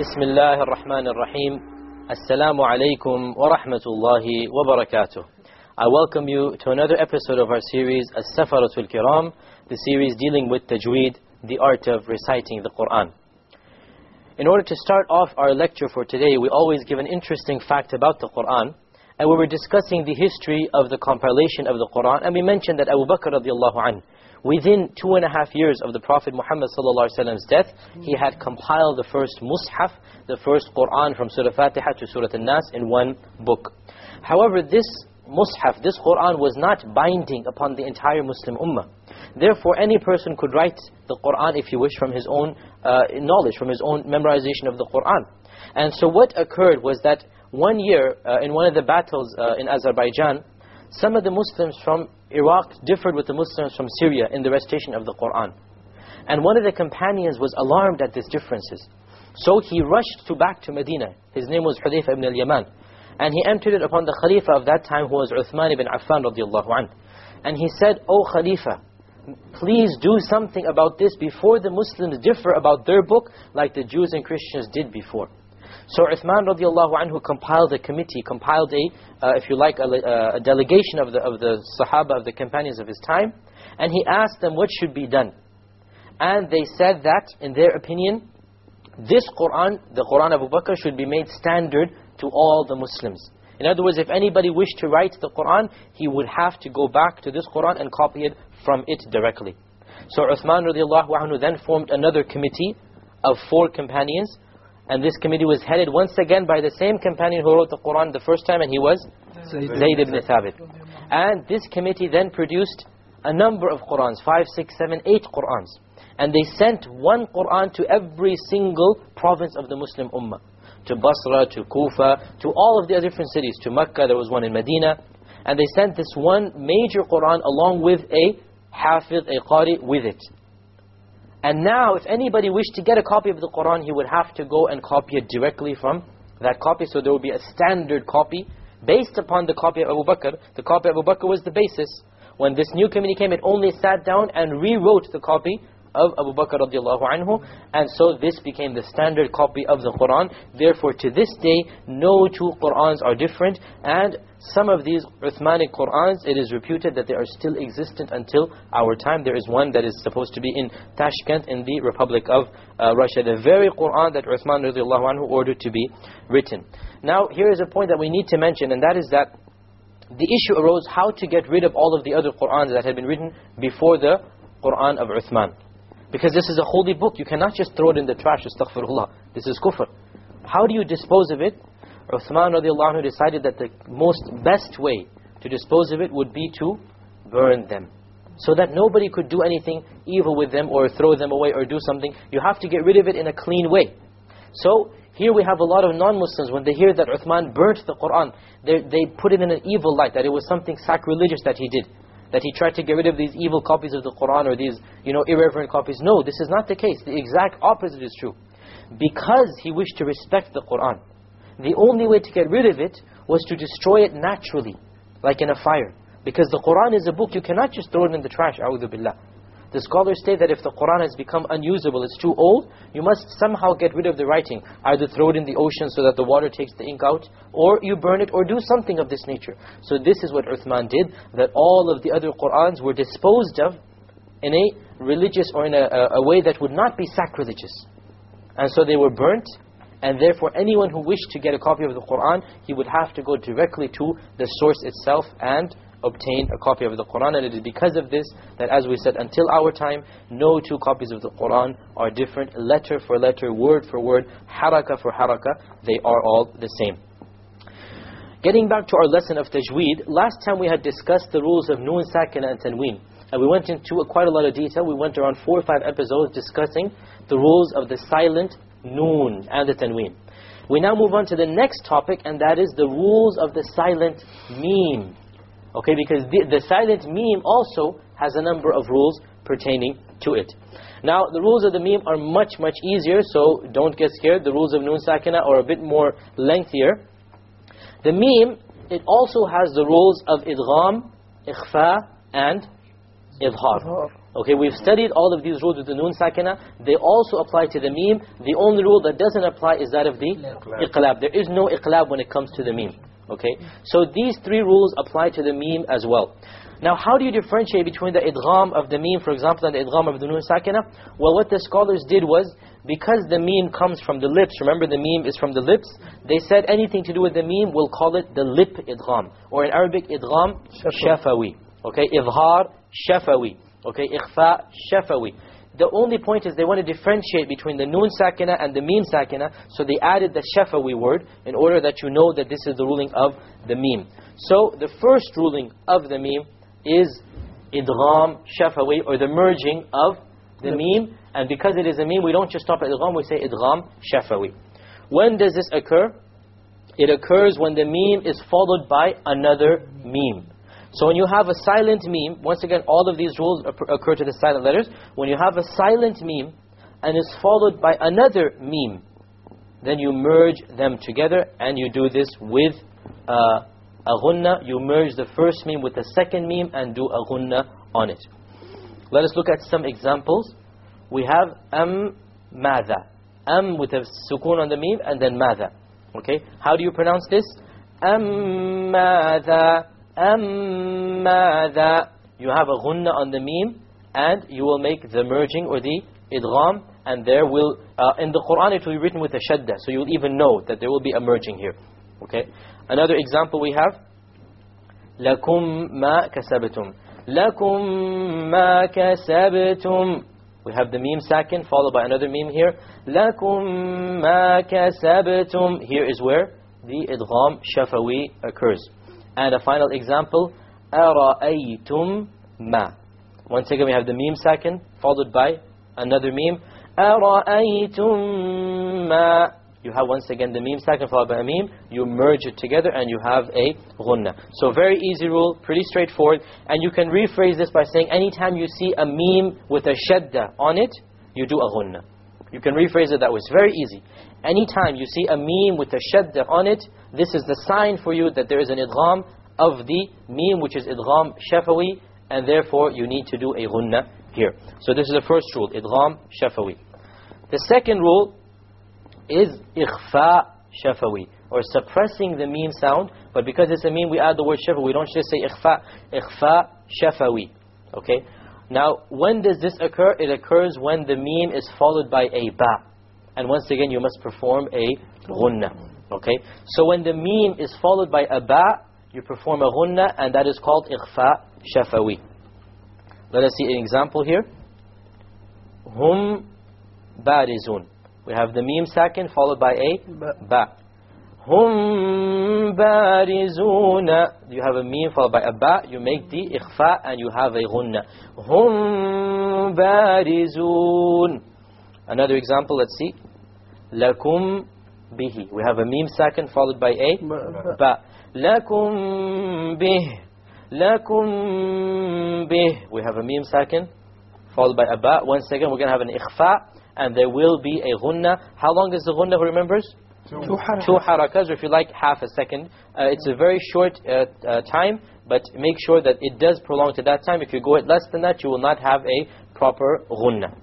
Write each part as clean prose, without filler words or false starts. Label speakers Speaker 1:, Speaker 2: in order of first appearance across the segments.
Speaker 1: بسم الله الرحمن الرحيم السلام عليكم ورحمة الله وبركاته. I welcome you to another episode of our series As-Safaratul Kiram, the series dealing with Tajweed, the art of reciting the Quran. In order to start off our lecture for today, we always give an interesting fact about the Quran. And we were discussing the history of the compilation of the Quran, and we mentioned that Abu Bakr radiallahu anhu, within 2.5 years of the Prophet Muhammad sallallahu alaihi wasallam's death, he had compiled the first Mus'haf, the first Quran from Surah Fatiha to Surah An-Nas in one book. However, this Mus'haf, this Quran was not binding upon the entire Muslim Ummah. Therefore, any person could write the Quran, if you wish, from his own knowledge, from his own memorization of the Quran. And so what occurred was that one year, in one of the battles in Azerbaijan, some of the Muslims from Iraq differed with the Muslims from Syria in the recitation of the Quran. And one of the companions was alarmed at these differences. So he rushed back to Medina. His name was Hudayfa ibn al-Yaman. And he entered it upon the Khalifa of that time, who was Uthman ibn Affan radiallahu anhu. And he said, "O Khalifa, please do something about this before the Muslims differ about their book like the Jews and Christians did before." So Uthman radiallahu anhu compiled a committee, compiled if you like, a delegation of the Sahaba, of the companions of his time, and he asked them what should be done. And they said that, in their opinion, this Quran, the Quran of Abu Bakr, should be made standard to all the Muslims. In other words, if anybody wished to write the Quran, he would have to go back to this Quran and copy it from it directly. So Uthman radiallahu anhu then formed another committee of 4 companions. And this committee was headed once again by the same companion who wrote the Quran the first time, and he was Zayd ibn Thabit. And this committee then produced a number of Qurans, 5, 6, 7, 8 Qurans. And they sent one Quran to every single province of the Muslim Ummah. To Basra, to Kufa, to all of the different cities. To Mecca, there was one in Medina. And they sent this one major Quran along with a Hafiz, a Qari with it. And now, if anybody wished to get a copy of the Quran, he would have to go and copy it directly from that copy. So there would be a standard copy based upon the copy of Abu Bakr. The copy of Abu Bakr was the basis. When this new committee came, it only sat down and rewrote the copy of Abu Bakr radiallahu anhu. And so this became the standard copy of the Quran. Therefore, to this day, no 2 Qurans are different. And some of these Uthmanic Qurans, it is reputed that they are still existent until our time. There is one that is supposed to be in Tashkent in the Republic of Russia. The very Quran that Uthman radiallahu anhu ordered to be written. Now, here is a point that we need to mention, and that is that the issue arose how to get rid of all of the other Qurans that had been written before the Quran of Uthman. Because this is a holy book. You cannot just throw it in the trash, astaghfirullah. This is kufr. How do you dispose of it? Uthman radiallahu anhu decided that the most best way to dispose of it would be to burn them. So that nobody could do anything evil with them or throw them away or do something. You have to get rid of it in a clean way. So here we have a lot of non-Muslims, when they hear that Uthman burnt the Quran, they put it in an evil light, that it was something sacrilegious that he did. That he tried to get rid of these evil copies of the Quran or these, irreverent copies. No, this is not the case. The exact opposite is true. Because he wished to respect the Quran, the only way to get rid of it was to destroy it naturally, like in a fire. Because the Quran is a book, you cannot just throw it in the trash, a'udhu billah. The scholars state that if the Quran has become unusable, it's too old, you must somehow get rid of the writing. Either throw it in the ocean so that the water takes the ink out, or you burn it, or do something of this nature. So this is what Uthman did, that all of the other Qurans were disposed of in a religious or in a way that would not be sacrilegious. And so they were burnt, and therefore anyone who wished to get a copy of the Quran, he would have to go directly to the source itself and obtain a copy of the Quran. And it is because of this that, as we said, until our time, no 2 copies of the Quran are different. Letter for letter, word for word, harakah for harakah, they are all the same. Getting back to our lesson of Tajweed, last time we had discussed the rules of Noon, Sakina and Tanween. And we went into quite a lot of detail. We went around 4 or 5 episodes discussing the rules of the silent Noon and the Tanween. We now move on to the next topic, and that is the rules of the silent Meme. Okay, because the silent Meme also has a number of rules pertaining to it. Now, the rules of the Meme are much, much easier, so don't get scared. The rules of Noon Sakina are a bit more lengthier. The Meme, it also has the rules of Idghaam, Ikhfaa and Idhaar. Okay, we've studied all of these rules with the noon sakina. They also apply to the meme. The only rule that doesn't apply is that of the iqlab. There is no iqlab when it comes to the meme. Okay, so these three rules apply to the meme as well. Now, how do you differentiate between the idgham of the meme, for example, and the idgham of the noon sakina? Well, what the scholars did was, because the meme comes from the lips, remember the meme is from the lips, they said anything to do with the meme, we'll call it the lip idgham, or in Arabic, idgham shafawi. Okay, idhar shafawi. Okay, ikhfa shafawi. The only point is they want to differentiate between the noon sakina and the meme sakina, so they added the shafawi word in order that you know that this is the ruling of the meme. So the first ruling of the meme is idgham shafawi, or the merging of the meme. And because it is a meme, we don't just stop at idgham, we say idgham shafawi. When does this occur? It occurs when the meme is followed by another meme. So when you have a silent meme, once again, all of these rules occur to the silent letters. When you have a silent meme and it's followed by another meme, then you merge them together, and you do this with a ghunna. You merge the first meme with the second meme and do a ghunna on it. Let us look at some examples. We have madha. With a sukoon on the meme, and then madha. Okay, how do you pronounce this? Madha. Madha. You have a ghunna on the meme, and you will make the merging or the idgham, and there will, in the Quran it will be written with a shadda, so you will even know that there will be a merging here. Okay. Another example we have, lakum ma kasabtum. Lakum ma kasabtum. We have the meme sakin followed by another meme here. Lakum ma kasabtum. Here is where the idgham shafawi occurs. And a final example, ara'aytum ma. Once again we have the meme sakin followed by another meme. Ara'aytum ma. You have once again the meme sakin followed by a meme. You merge it together and you have a ghunna. So very easy rule, pretty straightforward. And you can rephrase this by saying anytime you see a meme with a shadda on it, you do a ghunna. You can rephrase it that way. It's very easy. Anytime you see a meme with a shadda on it, this is the sign for you that there is an idgham of the meme, which is idgham shafawi, and therefore you need to do a ghunna here. So this is the first rule, idgham shafawi. The second rule is ikhfaa shafawi, or suppressing the meme sound. But because it's a meme, we add the word shafawi. We don't just say ikhfaa shafawi. Okay. Now, when does this occur? It occurs when the meme is followed by a ba. And once again, you must perform a ghunna. Okay. So when the meme is followed by a ba, you perform a ghunna, and that is called ikhfaa shafawi. Let us see an example here. Hum barizun. We have the meme sakin followed by a ba. Hum barizuna. You have a meme followed by a ba. You make the ikhfa and you have a ghunna. Hum barizun. Another example, let's see. Lakum bihi. We have a meme sakin followed by a ba. Lakum bih. Lakum bih. We have a meme sakin followed by a ba. Once again, we're going to have an ikhfa, and there will be a ghunna. How long is the ghunna, who remembers? Two harakas, or if you like, half a second. It's a very short time, but make sure that it does prolong to that time. If you go at less than that, you will not have a proper ghunna.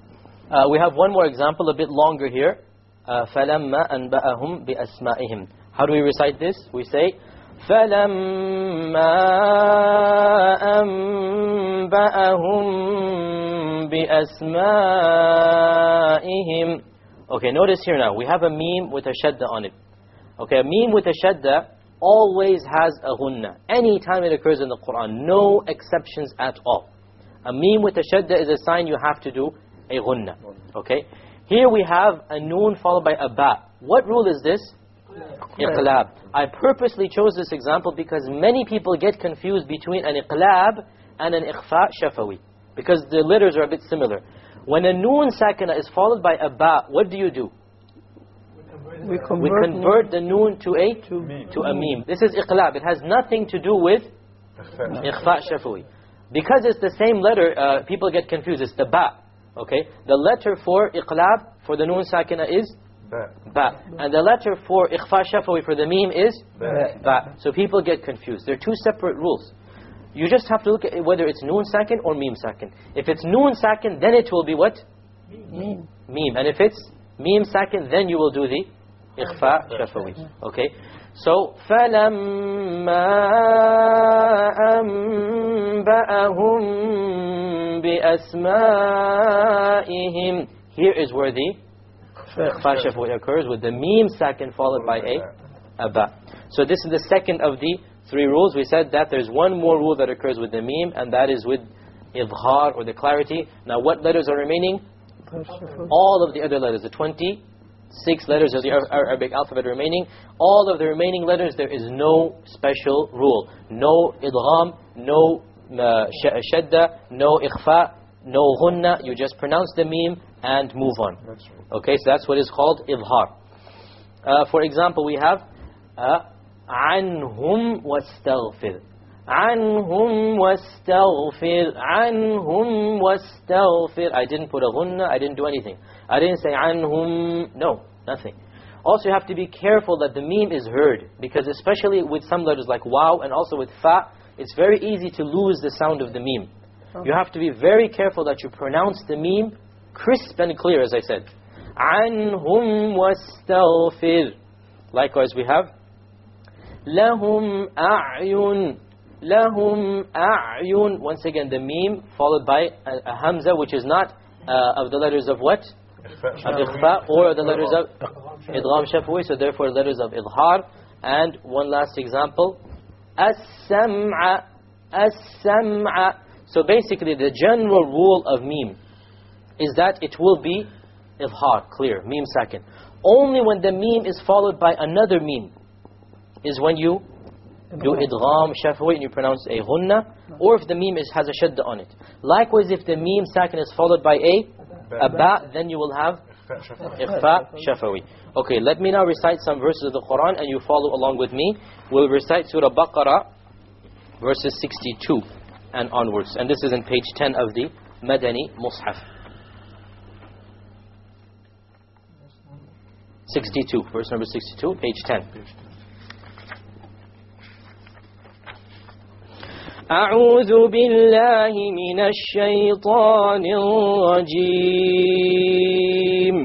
Speaker 1: We have one more example, a bit longer here. فَلَمَّا أَنْبَأَهُمْ بِأَسْمَائِهِمْ. How do we recite this? We say, فَلَمَّا أَنْبَأَهُمْ بِأَسْمَائِهِمْ. Okay, notice here now, we have a meme with a shadda on it. Okay, a meme with a shadda always has a ghunna. Anytime it occurs in the Quran, no exceptions at all. A meme with a shadda is a sign you have to do a ghunna. Okay, here we have a noon followed by a ba. What rule is this? Iqlab. I purposely chose this example because many people get confused between an iqlab and an ikhfa shafawi, because the letters are a bit similar. When a noon sakina is followed by a ba, what do you do? We convert the noon to a meme. This is iqlab. It has nothing to do with ikhfa shafawi. Because it's the same letter, people get confused. It's the ba. Okay, the letter for iqlab for the noon sakina is ba, and the letter for ikhfa shafawi for the meme is ba. So people get confused. They're two separate rules. You just have to look at whether it's noon sakin or meme sakin. If it's noon sakin, then it will be what? Meme. And if it's meme sakin, then you will do the Ikhfaa Shafawi. Okay? So, فَلَمَّا أَنْبَأَهُمْ بِأَسْمَائِهِمْ. Here is where the Ikhfaa Shafawi occurs, with the meme sakin followed by a ba. So this is the second of the 3 rules. We said that there's one more rule that occurs with the meme, and that is with Idhaar, or the clarity. Now what letters are remaining? All of the other letters, the 26 letters of the Arabic alphabet remaining. All of the remaining letters, there is no special rule. No idgham, no shadda, no ikhfa, no ghunna. You just pronounce the meme and move on. Okay, so that's what is called idhaar. For example, we have anhum wastaghfir. Anhum wastaghfir. Anhum wastaghfir. I didn't put a ghunna, I didn't do anything. I didn't say anhum, no, nothing. Also, you have to be careful that the meme is heard, because especially with some letters like waw and also with fa, it's very easy to lose the sound of the meme. You have to be very careful that you pronounce the meme crisp and clear, as I said. Anhum wastaghfir. Likewise, we have lahum a'yun. Lahum a'yun. Once again, the meme followed by a hamza, which is not of the letters of what? Of Ikhfaa, or the letters of Idghaam Shafawi, so therefore letters of Idhaar. And one last example, as-sam'a. As-sam'a. So basically the general rule of meme is that it will be Idhaar, clear, meme sakin. Only when the meme is followed by another meme is when you do Idghaam Shafawi and you pronounce a ghunna, or if the meme has a shadda on it. Likewise, if the meme sakin is followed by a ba, then you will have Ikhfaa Shafawi. Okay, let me now recite some verses of the Quran and you follow along with me. We'll recite Surah Baqarah, verses 62 and onwards. And this is in page 10 of the Madani Mus'haf. 62, verse number 62, page 10. أعوذ بالله من الشيطان الرجيم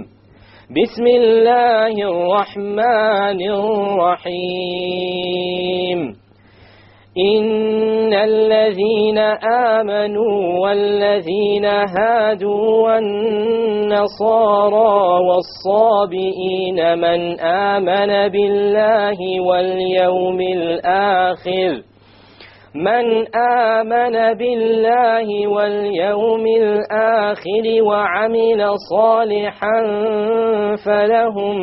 Speaker 1: بسم الله الرحمن الرحيم إن الذين آمنوا والذين هادوا والنصارى والصابئين من آمن بالله واليوم الآخر وعمل صالحا فلهم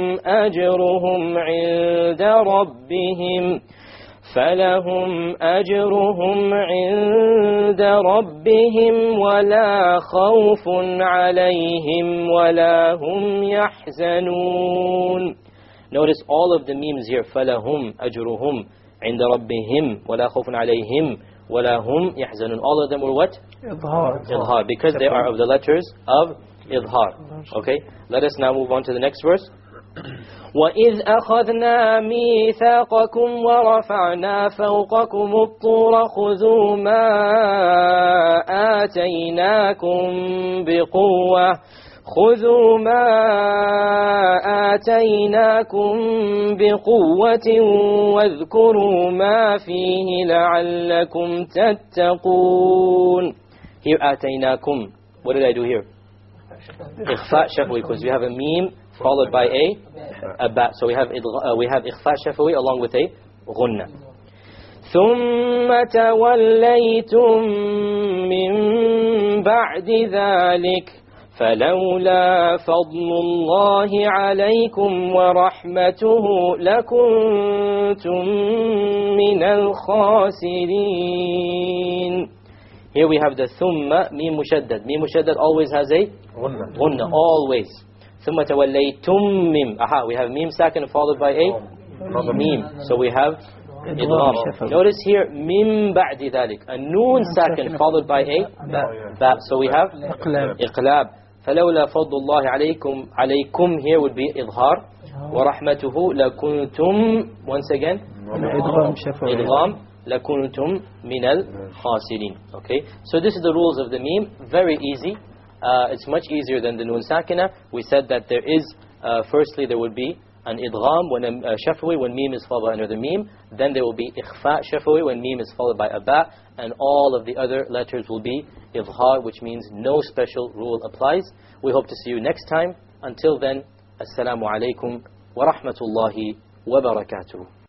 Speaker 1: أجرهم عند ربهم ولا خوف عليهم ولا هم يحزنون. Notice all of the memes here. فَلَهُمْ أَجْرُهُمْ عند ربهم ولا خوف عليهم ولا هم يحزنون. All of them were what? Idhaar, because they are of the letters of Idhaar. Okay, let us now move on to the next verse. وَإِذْ أَخَذْنَا مِيثَاقَكُمْ وَرَفَعْنَا فَوْقَكُمُ الطُّورَ خُذُوا مَا آتَيْنَاكُمْ بِقُوَّةٍ وَاذْكُرُوا مَا فِيهِ لَعَلَّكُمْ تَتَّقُونَ. Here آتَيْنَاكُمْ. What did I do here? Ikhfaa Shafawi, because we have a meme followed by a ba. So we have Ikhfaa Shafawi along with a ghunna. ثُمَّ تَوَلَّيْتُمْ مِنْ بَعْدِ ذَلِكَ فلولا فضل الله عليكم ورحمته لكنتم من الخاسرين. Here we have the thumma, mim mushaddad. Mim mushaddad always has a ghunna, always. ثم توليتم mim. Aha, we have mim sakin followed by a mim. So we have idgham. Notice here, mim ba'di dhalik. A noon sakin followed by a ba. So we have iqlab. فلولا فضل الله عليكم here would be إظهار ورحمته لكنتم once again idgham لَكُنْتُمْ مِنَ الْخَاسِرِينَ. Okay, so this is the rules of the meme. Very easy. It's much easier than the Noon Sakina. We said that there is, firstly there would be an Idghaam when Shafawi, when meme is followed by another meme. Then there will be Ikhfaa Shafawi when meme is followed by a ba. And all of the other letters will be Idhaar, which means no special rule applies. We hope to see you next time. Until then, Assalamu alaikum wa rahmatullahi wa barakatuh.